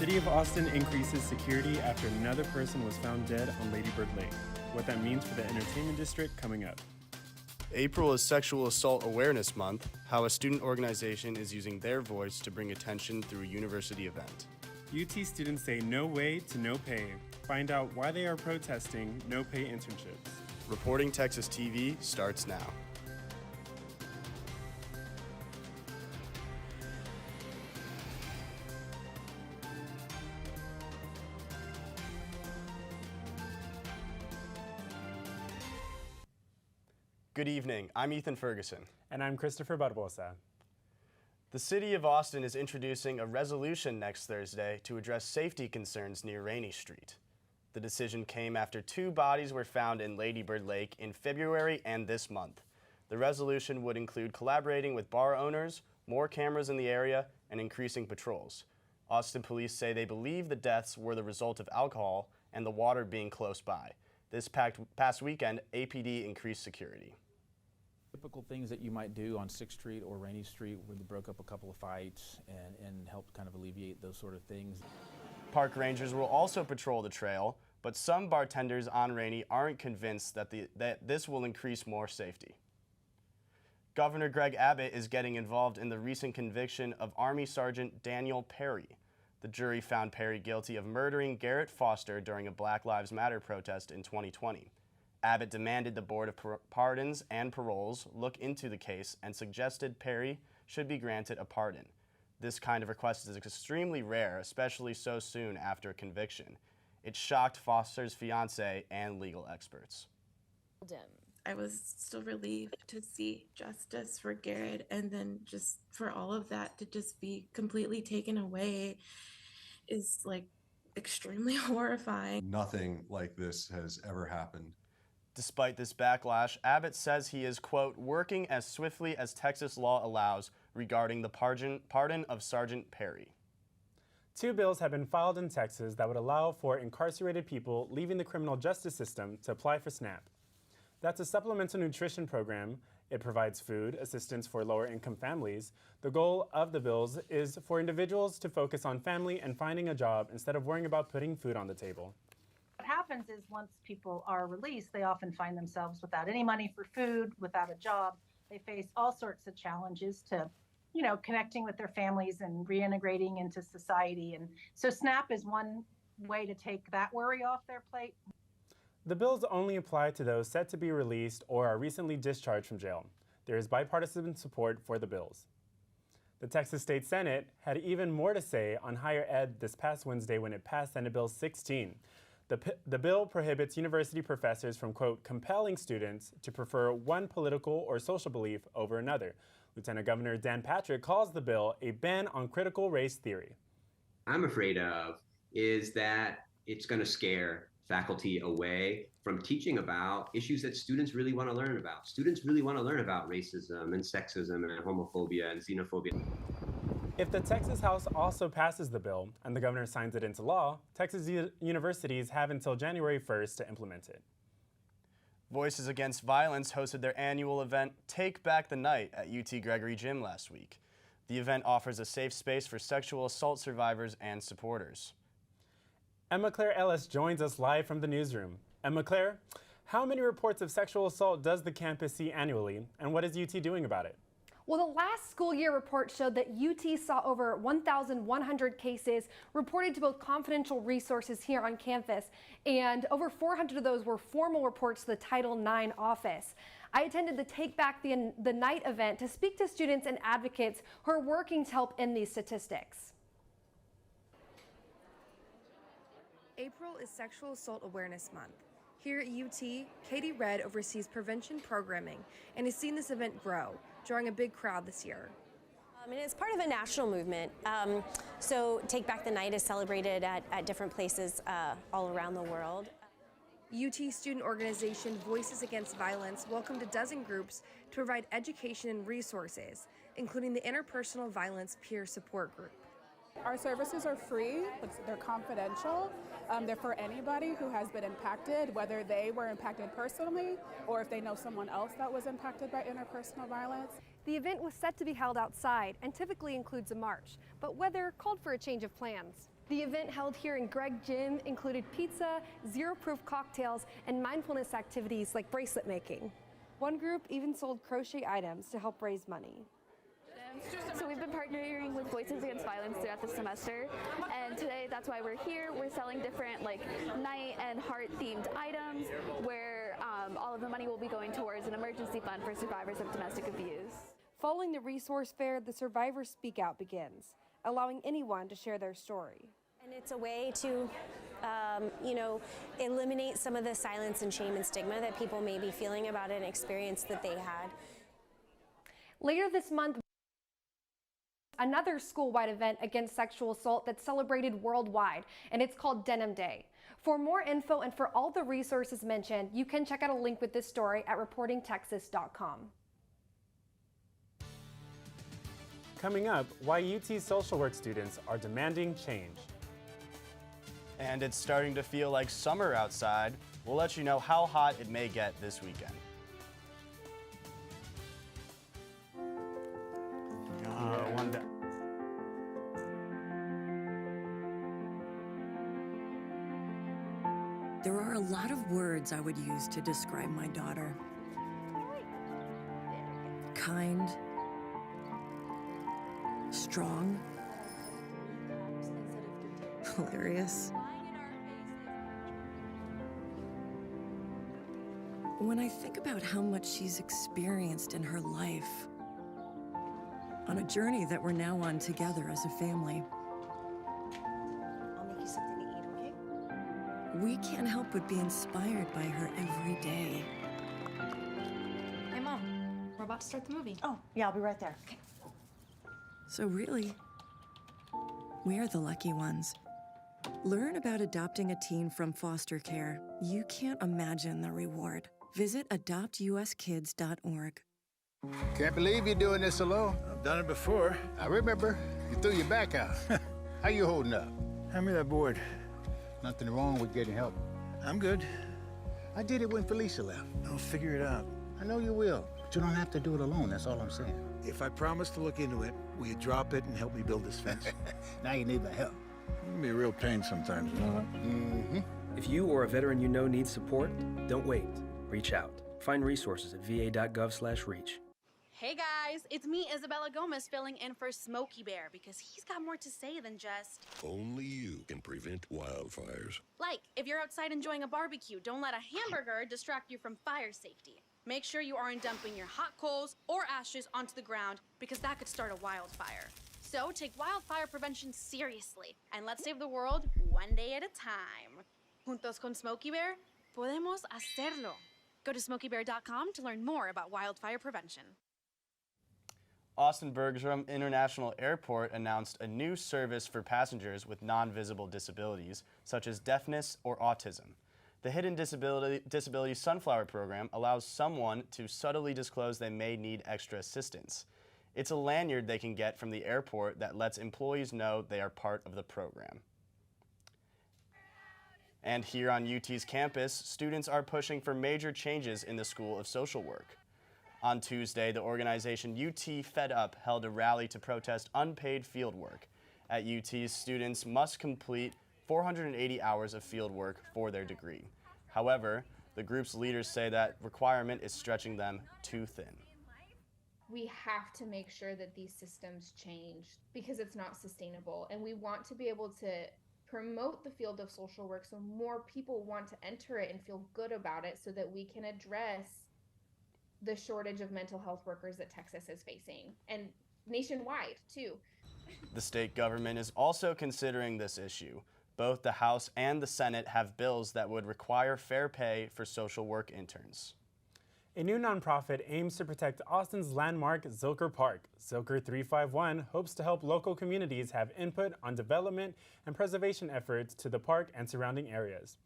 City of Austin increases security after another person was found dead on Lady Bird Lake. What that means for the entertainment district coming up. April is Sexual Assault Awareness Month, how a student organization is using their voice to bring attention through a university event. UT students say no way to no pay. Find out why they are protesting no pay internships. Reporting Texas TV starts now. Good evening, I'm Ethan Ferguson. And I'm Christopher Barbosa. The City of Austin is introducing a resolution next Thursday to address safety concerns near Rainey Street. The decision came after 2 bodies were found in Lady Bird Lake in February and this month. The resolution would include collaborating with bar owners, more cameras in the area, and increasing patrols. Austin police say they believe the deaths were the result of alcohol and the water being close by. This past weekend, APD increased security. Typical things that you might do on 6th Street or Rainey Street where they broke up a couple of fights and helped kind of alleviate those sort of things. Park rangers will also patrol the trail, but some bartenders on Rainey aren't convinced that this will increase more safety. Governor Greg Abbott is getting involved in the recent conviction of Army Sergeant Daniel Perry. The jury found Perry guilty of murdering Garrett Foster during a Black Lives Matter protest in 2020. Abbott demanded the Board of Pardons and Paroles look into the case and suggested Perry should be granted a pardon. This kind of request is extremely rare, especially so soon after a conviction. It shocked Foster's fiance and legal experts. I was still relieved to see justice for Garrett, and then just for all of that to just be completely taken away is like extremely horrifying. Nothing like this has ever happened. Despite this backlash, Abbott says he is, quote, working as swiftly as Texas law allows regarding the pardon of Sergeant Perry. 2 bills have been filed in Texas that would allow for incarcerated people leaving the criminal justice system to apply for SNAP. That's a supplemental nutrition program. It provides food assistance for lower-income families. The goal of the bills is for individuals to focus on family and finding a job instead of worrying about putting food on the table. What happens is once people are released, they often find themselves without any money for food, without a job. They face all sorts of challenges to, connecting with their families and reintegrating into society. And so SNAP is one way to take that worry off their plate. The bills only apply to those set to be released or are recently discharged from jail. There is bipartisan support for the bills. The Texas State Senate had even more to say on higher ed this past Wednesday when it passed Senate Bill 16. The bill prohibits university professors from, quote, compelling students to prefer one political or social belief over another. Lieutenant Governor Dan Patrick calls the bill a ban on critical race theory. I'm afraid of is that it's going to scare faculty away from teaching about issues that students really want to learn about. Students really want to learn about racism and sexism and homophobia and xenophobia. If the Texas House also passes the bill and the governor signs it into law, Texas universities have until January 1st to implement it. Voices Against Violence hosted their annual event, Take Back the Night, at UT Gregory Gym last week. The event offers a safe space for sexual assault survivors and supporters. Emma Claire Ellis joins us live from the newsroom. Emma Claire, how many reports of sexual assault does the campus see annually, and what is UT doing about it? Well, the last school year report showed that UT saw over 1,100 cases reported to both confidential resources here on campus, and over 400 of those were formal reports to the Title IX office. I attended the Take Back the Night event to speak to students and advocates who are working to help end these statistics. April is Sexual Assault Awareness Month. Here at UT, Katie Redd oversees prevention programming and has seen this event grow, drawing a big crowd this year. And it's part of a national movement. So Take Back the Night is celebrated at different places all around the world. UT student organization Voices Against Violence welcomed a dozen groups to provide education and resources, including the Interpersonal Violence Peer Support Group. Our services are free, they're confidential, they're for anybody who has been impacted, whether they were impacted personally or if they know someone else that was impacted by interpersonal violence. The event was set to be held outside and typically includes a march, but weather called for a change of plans. The event held here in Greg Gym included pizza, zero-proof cocktails, and mindfulness activities like bracelet making. One group even sold crochet items to help raise money. So we've been partnering with Voices Against Violence throughout the semester, and today that's why we're here. We're selling different night and heart themed items where all of the money will be going towards an emergency fund for survivors of domestic abuse. Following the resource fair, the Survivor Speak Out begins, allowing anyone to share their story. And it's a way to, eliminate some of the silence and shame and stigma that people may be feeling about an experience that they had. Later this month, another school-wide event against sexual assault that's celebrated worldwide, and it's called Denim Day. For more info and for all the resources mentioned, you can check out a link with this story at reportingtexas.com. Coming up, why UT social work students are demanding change. And it's starting to feel like summer outside. We'll let you know how hot it may get this weekend. One down. There are a lot of words I would use to describe my daughter. Kind, strong, hilarious. When I think about how much she's experienced in her life, on a journey that we're now on together as a family, I'll make you something to eat, okay? we can't help but be inspired by her every day. Hey, Mom. We're about to start the movie. Oh, yeah, I'll be right there. Okay. So really, we are the lucky ones. Learn about adopting a teen from foster care. You can't imagine the reward. Visit adoptuskids.org. Can't believe you're doing this alone. I've done it before. I remember. You threw your back out. How you holding up? Hand me that board. Nothing wrong with getting help. I'm good. I did it when Felicia left. I'll figure it out. I know you will, but you don't have to do it alone. That's all I'm saying. If I promise to look into it, will you drop it and help me build this fence? Now you need my help. It can be a real pain sometimes, you know what? Mm-hmm. If you or a veteran you know needs support, don't wait. Reach out. Find resources at va.gov/reach. Hey guys, it's me, Isabella Gomez, filling in for Smokey Bear because he's got more to say than just... Only you can prevent wildfires. Like, if you're outside enjoying a barbecue, don't let a hamburger distract you from fire safety. Make sure you aren't dumping your hot coals or ashes onto the ground because that could start a wildfire. So take wildfire prevention seriously and let's save the world one day at a time. Juntos con Smokey Bear, podemos hacerlo. Go to smokeybear.com to learn more about wildfire prevention. Austin Bergstrom International Airport announced a new service for passengers with non-visible disabilities, such as deafness or autism. The Hidden Disability Sunflower Program allows someone to subtly disclose they may need extra assistance. It's a lanyard they can get from the airport that lets employees know they are part of the program. And here on UT's campus, students are pushing for major changes in the School of Social Work. On Tuesday, the organization UT Fed Up held a rally to protest unpaid field work. At UT, students must complete 480 hours of field work for their degree. However, the group's leaders say that requirement is stretching them too thin. We have to make sure that these systems change because it's not sustainable, and we want to be able to promote the field of social work so more people want to enter it and feel good about it so that we can address the shortage of mental health workers that Texas is facing, and nationwide too. The state government is also considering this issue. Both the House and the Senate have bills that would require fair pay for social work interns. A new nonprofit aims to protect Austin's landmark Zilker Park. Zilker 351 hopes to help local communities have input on development and preservation efforts to the park and surrounding areas.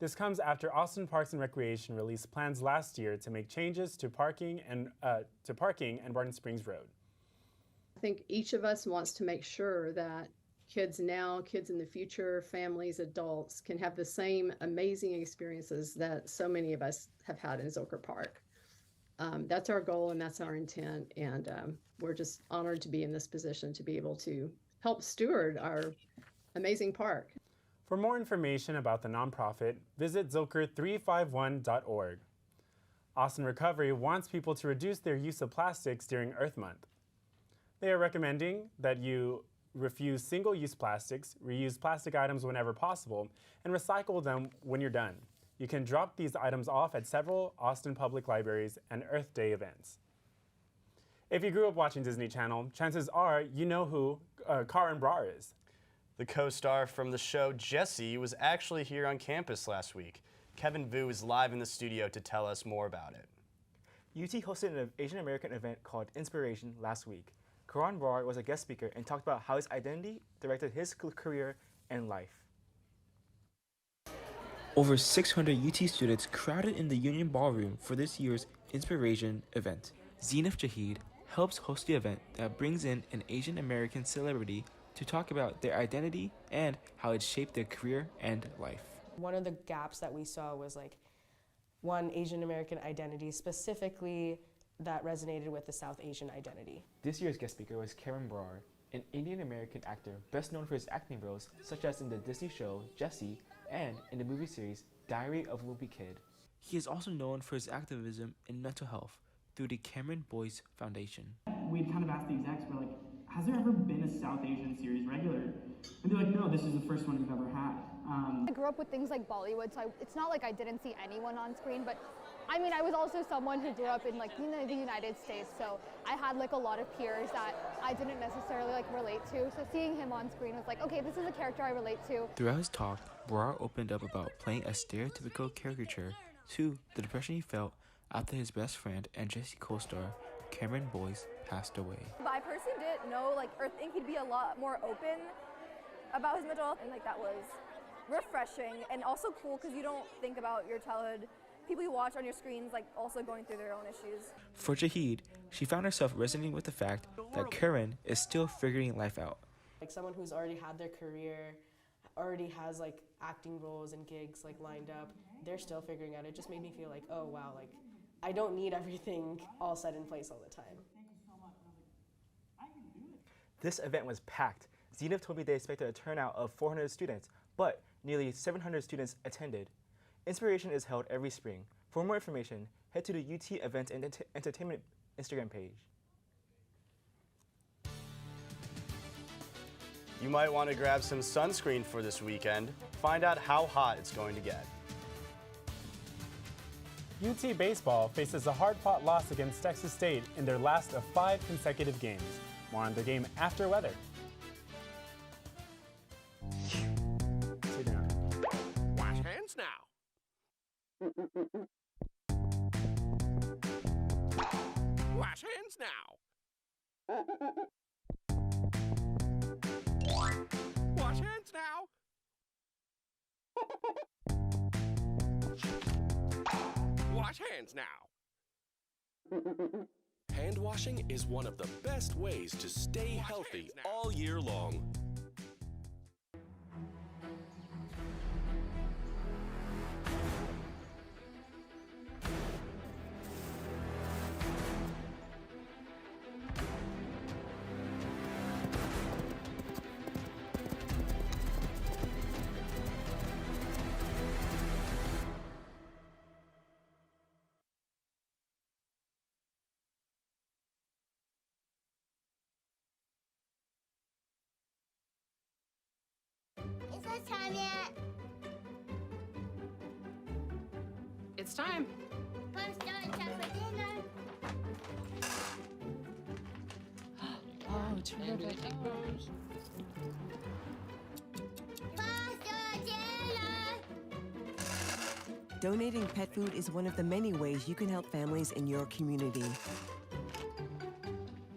This comes after Austin Parks and Recreation released plans last year to make changes to parking and Barton Springs Road. I think each of us wants to make sure that kids now, kids in the future, families, adults can have the same amazing experiences that so many of us have had in Zilker Park. That's our goal and that's our intent, and we're just honored to be in this position to be able to help steward our amazing park. For more information about the nonprofit, visit Zilker351.org. Austin Recovery wants people to reduce their use of plastics during Earth Month. They are recommending that you refuse single-use plastics, reuse plastic items whenever possible, and recycle them when you're done. You can drop these items off at several Austin public libraries and Earth Day events. If you grew up watching Disney Channel, chances are you know who Karen Brar is. The co-star from the show, Jessie, was actually here on campus last week. Kevin Vu is live in the studio to tell us more about it. UT hosted an Asian American event called Inspiration last week. Karan Brar was a guest speaker and talked about how his identity directed his career and life. Over 600 UT students crowded in the Union Ballroom for this year's Inspiration event. Zenith Jahid helps host the event that brings in an Asian American celebrity to talk about their identity and how it shaped their career and life. One of the gaps that we saw was one Asian American identity, specifically that resonated with the South Asian identity. This year's guest speaker was Karen Brar, an Indian American actor best known for his acting roles such as in the Disney show Jessie and in the movie series Diary of a Wimpy Kid. He is also known for his activism in mental health through the Cameron Boyce Foundation. We'd kind of asked the execs, we're like, has there ever been a South Asian series regular? And they're like, no, this is the first one we've ever had. I grew up with things like Bollywood, so it's not like I didn't see anyone on screen, but I mean, I was also someone who grew up in the United States, so I had a lot of peers that I didn't necessarily relate to. So seeing him on screen was like, okay, this is a character I relate to. Throughout his talk, Brar opened up about playing a stereotypical caricature to the depression he felt after his best friend and Jessie co-star Cameron Boyce passed away. But I personally didn't know Earth Inc. he'd be a lot more open about his mental health, and that was refreshing and also cool because you don't think about your childhood people you watch on your screens also going through their own issues. For Jahid, she found herself resonating with the fact that Karen is still figuring life out. Someone who's already had their career, already has acting roles and gigs lined up, they're still figuring out. It just made me feel oh wow, I don't need everything all set in place all the time. This event was packed. Zenith told me they expected a turnout of 400 students, but nearly 700 students attended. Inspiration is held every spring. For more information, head to the UT Events and Entertainment Instagram page. You might want to grab some sunscreen for this weekend. Find out how hot it's going to get. UT Baseball faces a hard-fought loss against Texas State in their last of 5 consecutive games. More on the game after weather. Sit down. Wash hands now. Wash hands now. Wash hands now. Wash hands now. Hand washing is one of the best ways to stay healthy all year long. Is it time yet? It's time. Come start time for dinner. Oh, terrific. Pasta dinner. Donating pet food is one of the many ways you can help families in your community.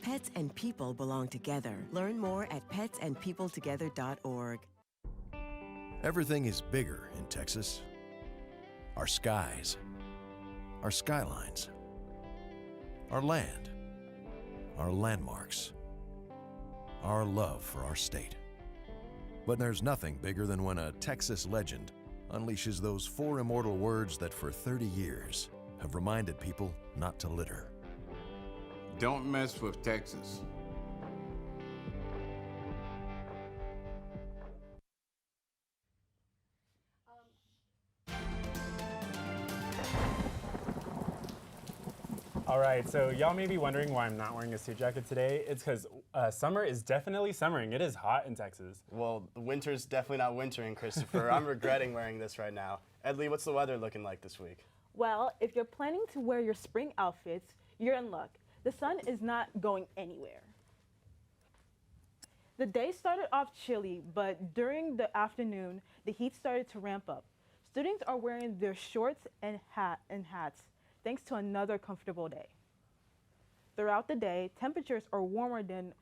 Pets and people belong together. Learn more at petsandpeopletogether.org. Everything is bigger in Texas. Our skies, our skylines, our land, our landmarks, our love for our state. But there's nothing bigger than when a Texas legend unleashes those 4 immortal words that for 30 years have reminded people not to litter. Don't mess with Texas. right, so y'all may be wondering why I'm not wearing a suit jacket today. It's because summer is definitely summering. It is hot in Texas. Well, winter's definitely not wintering, Christopher. I'm regretting wearing this right now. Edley, what's the weather looking like this week? Well, if you're planning to wear your spring outfits, you're in luck. The sun is not going anywhere. The day started off chilly, but during the afternoon, the heat started to ramp up. Students are wearing their shorts and hats, thanks to another comfortable day. Throughout the day, temperatures are warmer than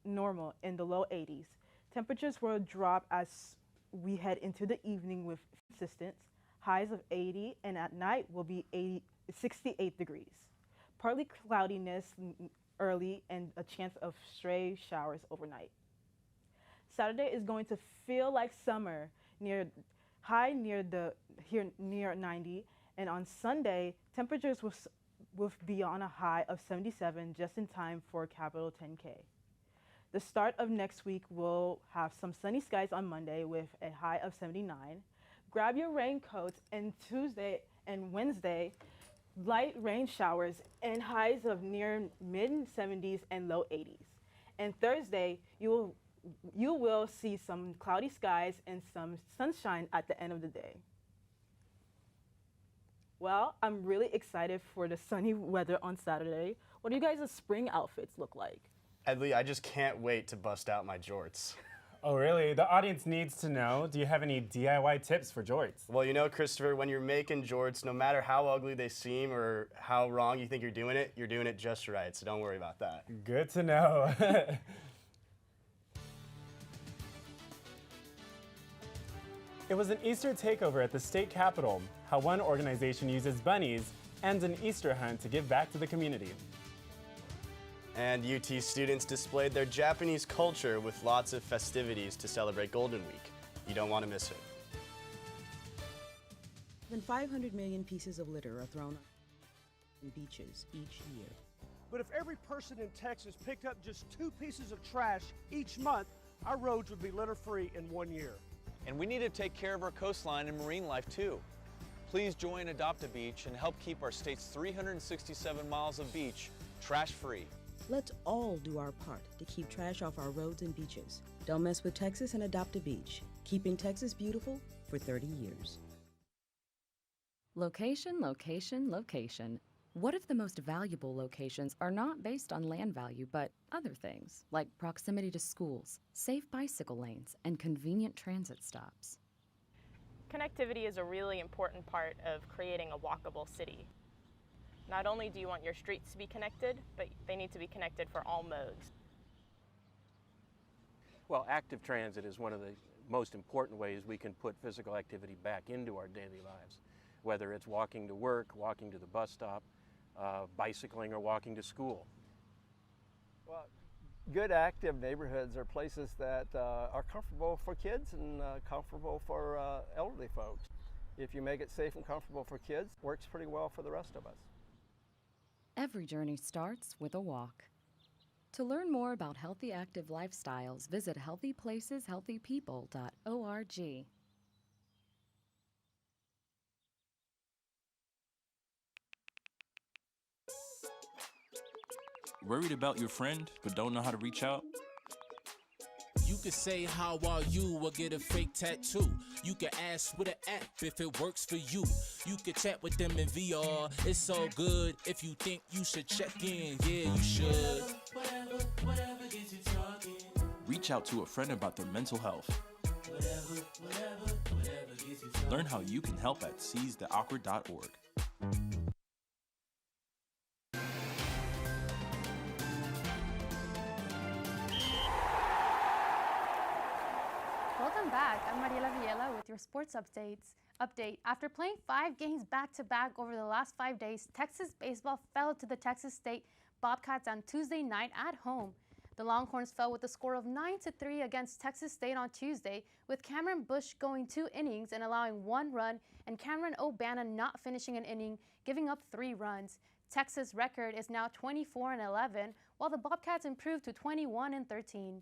normal in the low 80s. Temperatures will drop as we head into the evening with consistent highs of 80, and at night will be 68 degrees. Partly cloudiness early and a chance of stray showers overnight. Saturday is going to feel like summer, near 90, and on Sunday, temperatures will be on a high of 77 just in time for Capital 10K. The start of next week will have some sunny skies on Monday with a high of 79. Grab your raincoats, and Tuesday and Wednesday, light rain showers and highs of near mid-70s and low 80s. And Thursday, you will see some cloudy skies and some sunshine at the end of the day. Well, I'm really excited for the sunny weather on Saturday. What do you guys' spring outfits look like? Edley, I just can't wait to bust out my jorts. Oh, really? The audience needs to know. Do you have any DIY tips for jorts? Well, you know, Christopher, when you're making jorts, no matter how ugly they seem or how wrong you think you're doing it just right, so don't worry about that. Good to know. It was an Easter takeover at the state capitol, how one organization uses bunnies and an Easter hunt to give back to the community. And UT students displayed their Japanese culture with lots of festivities to celebrate Golden Week. You don't want to miss it. More than 500 million pieces of litter are thrown on beaches each year. But if every person in Texas picked up just 2 pieces of trash each month, our roads would be litter-free in 1 year. And we need to take care of our coastline and marine life too. Please join Adopt a Beach and help keep our state's 367 miles of beach trash-free. Let's all do our part to keep trash off our roads and beaches. Don't mess with Texas and adopt a beach. Keeping Texas beautiful for 30 years. Location, location, location. What if the most valuable locations are not based on land value, but other things, like proximity to schools, safe bicycle lanes, and convenient transit stops? Connectivity is a really important part of creating a walkable city. Not only do you want your streets to be connected, but they need to be connected for all modes. Well, active transit is one of the most important ways we can put physical activity back into our daily lives, whether it's walking to work, walking to the bus stop, bicycling, or walking to school. Well, good active neighborhoods are places that are comfortable for kids and comfortable for elderly folks. If you make it safe and comfortable for kids, it works pretty well for the rest of us. Every journey starts with a walk. To learn more about healthy active lifestyles, visit healthyplaceshealthypeople.org. Worried about your friend but don't know how to reach out? You could say how are you or get a fake tattoo. You can ask with an app if it works for you. You could chat with them in VR. It's so good. If you think you should check in, yeah, you should. Whatever gets you talking. Reach out to a friend about their mental health. Whatever gets you talking. Learn how you can help at seizetheawkward.org. Welcome back. I'm Mariela Villela with your sports update. After playing 5 games back-to-back over the last 5 days, Texas baseball fell to the Texas State Bobcats on Tuesday night at home. The Longhorns fell with a score of 9-3 against Texas State on Tuesday, with Cameron Bush going 2 innings and allowing 1 run, and Cameron O'Bannon not finishing an inning, giving up 3 runs. Texas' record is now 24-11, while the Bobcats improved to 21-13.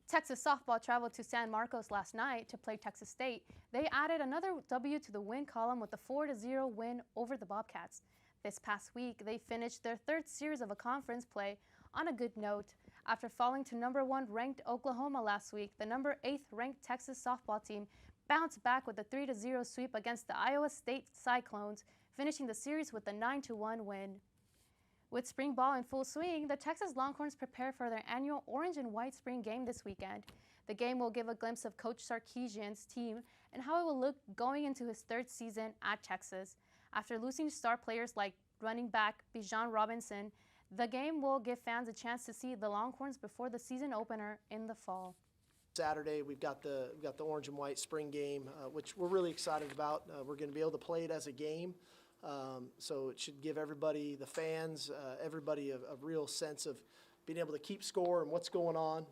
Texas softball traveled to San Marcos last night to play Texas State. They added another W to the win column with a 4-0 win over the Bobcats. This past week, they finished their third series of a conference play on a good note. After falling to number 1 ranked Oklahoma last week, the number 8th ranked Texas softball team bounced back with a 3-0 sweep against the Iowa State Cyclones, finishing the series with a 9-1 win. With spring ball in full swing, the Texas Longhorns prepare for their annual orange and white spring game this weekend. The game will give a glimpse of Coach Sarkisian's team and how it will look going into his third season at Texas. After losing star players like running back Bijan Robinson, the game will give fans a chance to see the Longhorns before the season opener in the fall. Saturday, we've got the orange and white spring game, which we're really excited about. We're going to be able to play it as a game. So it should give everybody, the fans, everybody a real sense of being able to keep score and what's going on.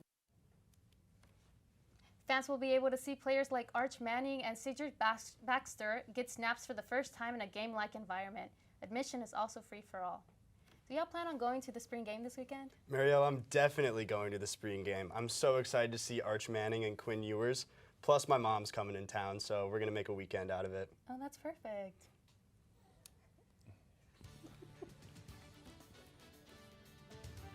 Fans will be able to see players like Arch Manning and Cedric Baxter get snaps for the first time in a game-like environment. Admission is also free for all. Do y'all plan on going to the spring game this weekend? Marielle, I'm definitely going to the spring game. I'm so excited to see Arch Manning and Quinn Ewers. Plus, my mom's coming in town, so we're going to make a weekend out of it. Oh, that's perfect.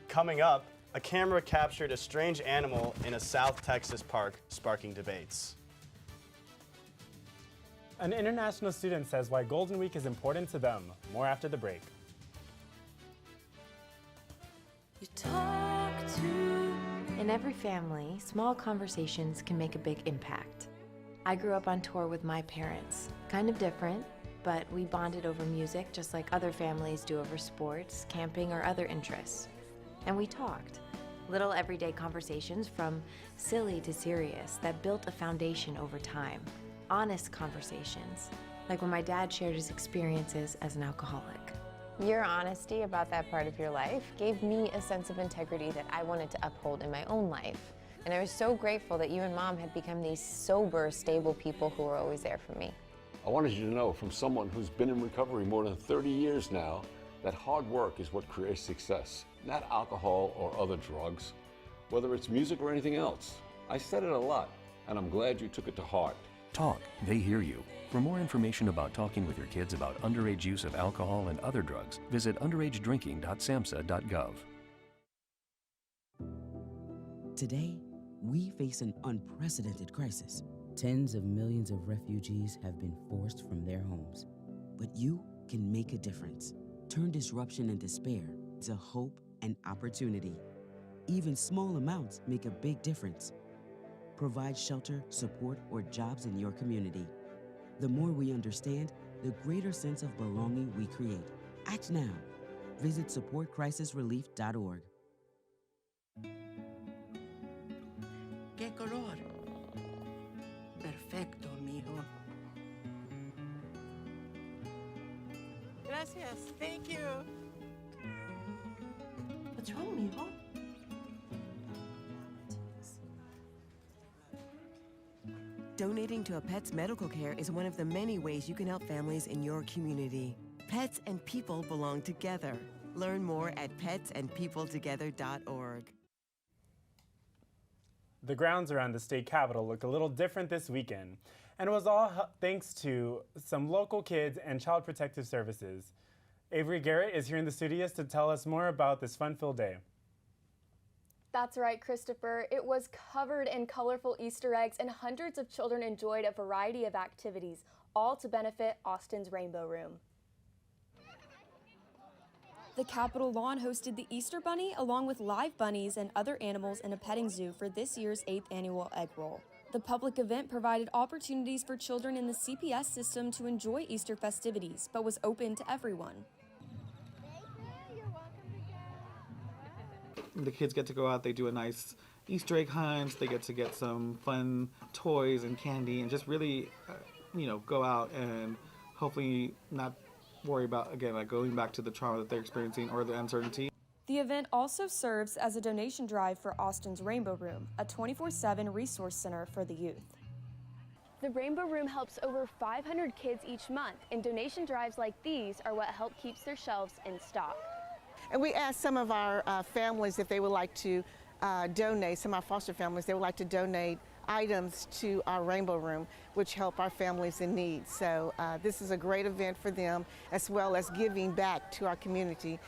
Coming up, a camera captured a strange animal in a South Texas park, sparking debates. An international student says why Golden Week is important to them. More after the break. In every family, small conversations can make a big impact. I grew up on tour with my parents. Kind of different, but we bonded over music just like other families do over sports, camping, or other interests. And we talked. Little everyday conversations from silly to serious that built a foundation over time. Honest conversations, like when my dad shared his experiences as an alcoholic. Your honesty about that part of your life gave me a sense of integrity that I wanted to uphold in my own life. And I was so grateful that you and Mom had become these sober, stable people who were always there for me. I wanted you to know from someone who's been in recovery more than 30 years now that hard work is what creates success, not alcohol or other drugs, whether it's music or anything else. I said it a lot, and I'm glad you took it to heart. Talk, they hear you. For more information about talking with your kids about underage use of alcohol and other drugs, visit underagedrinking.samhsa.gov. Today, we face an unprecedented crisis. Tens of millions of refugees have been forced from their homes. But you can make a difference. Turn disruption and despair to hope and opportunity. Even small amounts make a big difference. Provide shelter, support, or jobs in your community. The more we understand, the greater sense of belonging we create. Act now. Visit supportcrisisrelief.org. ¿Qué color? Perfecto, mijo. Gracias. Thank you. What's wrong, mijo? Donating to a pet's medical care is one of the many ways you can help families in your community. Pets and people belong together. Learn more at petsandpeopletogether.org. The grounds around the state capitol looked a little different this weekend, and it was all thanks to some local kids and Child Protective Services. Avery Garrett is here in the studios to tell us more about this fun-filled day. That's right, Christopher. It was covered in colorful Easter eggs, and hundreds of children enjoyed a variety of activities, all to benefit Austin's Rainbow Room. The Capitol lawn hosted the Easter Bunny along with live bunnies and other animals in a petting zoo for this year's 8th annual Egg Roll. The public event provided opportunities for children in the CPS system to enjoy Easter festivities, but was open to everyone. The kids get to go out, they do a nice Easter egg hunt, they get to get some fun toys and candy and just really, go out and hopefully not worry about, again, like going back to the trauma that they're experiencing or the uncertainty. The event also serves as a donation drive for Austin's Rainbow Room, a 24/7 resource center for the youth. The Rainbow Room helps over 500 kids each month, and donation drives like these are what help keeps their shelves in stock. And we asked some of our families if they would like to donate, some of our foster families, they would like to donate items to our Rainbow Room, which help our families in need. So this is a great event for them, as well as giving back to our community.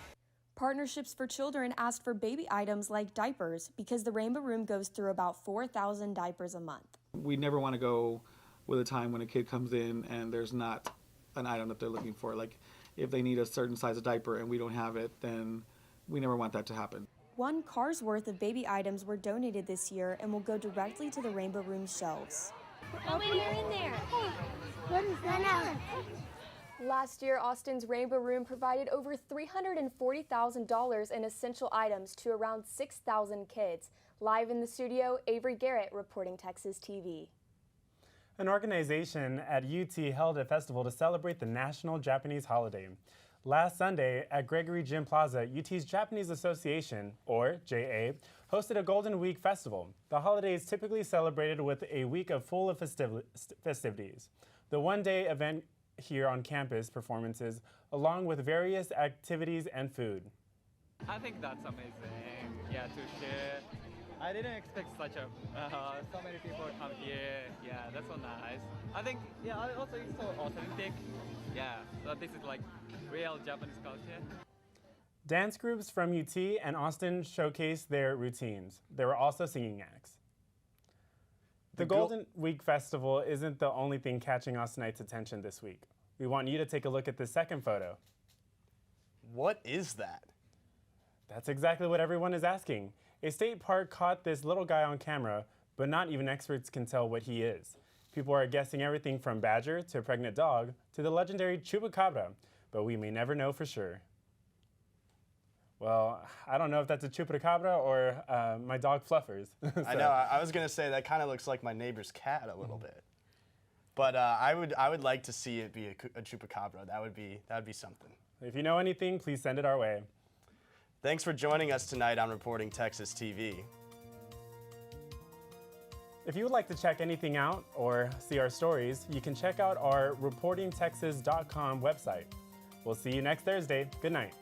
Partnerships for Children asked for baby items like diapers because the Rainbow Room goes through about 4,000 diapers a month. We never want to go with a time when a kid comes in and there's not an item that they're looking for. Like if they need a certain size of diaper and we don't have it, then we never want that to happen. 1 car's worth of baby items were donated this year and will go directly to the Rainbow Room shelves. Open your in there. What is that? Last year, Austin's Rainbow Room provided over $340,000 in essential items to around 6,000 kids. Live in the studio, Avery Garrett reporting Texas TV. An organization at UT held a festival to celebrate the National Japanese Holiday. Last Sunday at Gregory Gym Plaza, UT's Japanese Association, or JA, hosted a Golden Week festival. The holiday is typically celebrated with a week full of festivities. The one-day event here on campus performances, along with various activities and food. I think that's amazing, yeah, to share. I didn't expect such a, so many people come here, yeah, that's so nice. I think, yeah, also it's so authentic, yeah, so this is like real Japanese culture. Dance groups from UT and Austin showcased their routines. There were also singing acts. The Golden Week Festival isn't the only thing catching Austinites' attention this week. We want you to take a look at this second photo. What is that? That's exactly what everyone is asking. A state park caught this little guy on camera, but not even experts can tell what he is. People are guessing everything from badger to pregnant dog to the legendary chupacabra, but we may never know for sure. Well, I don't know if that's a chupacabra or my dog Fluffers. So. I know, I was gonna say that kind of looks like my neighbor's cat a little bit. But I would like to see it be a chupacabra. That would be something. If you know anything, please send it our way. Thanks for joining us tonight on Reporting Texas TV. If you would like to check anything out or see our stories, you can check out our reportingtexas.com website. We'll see you next Thursday. Good night.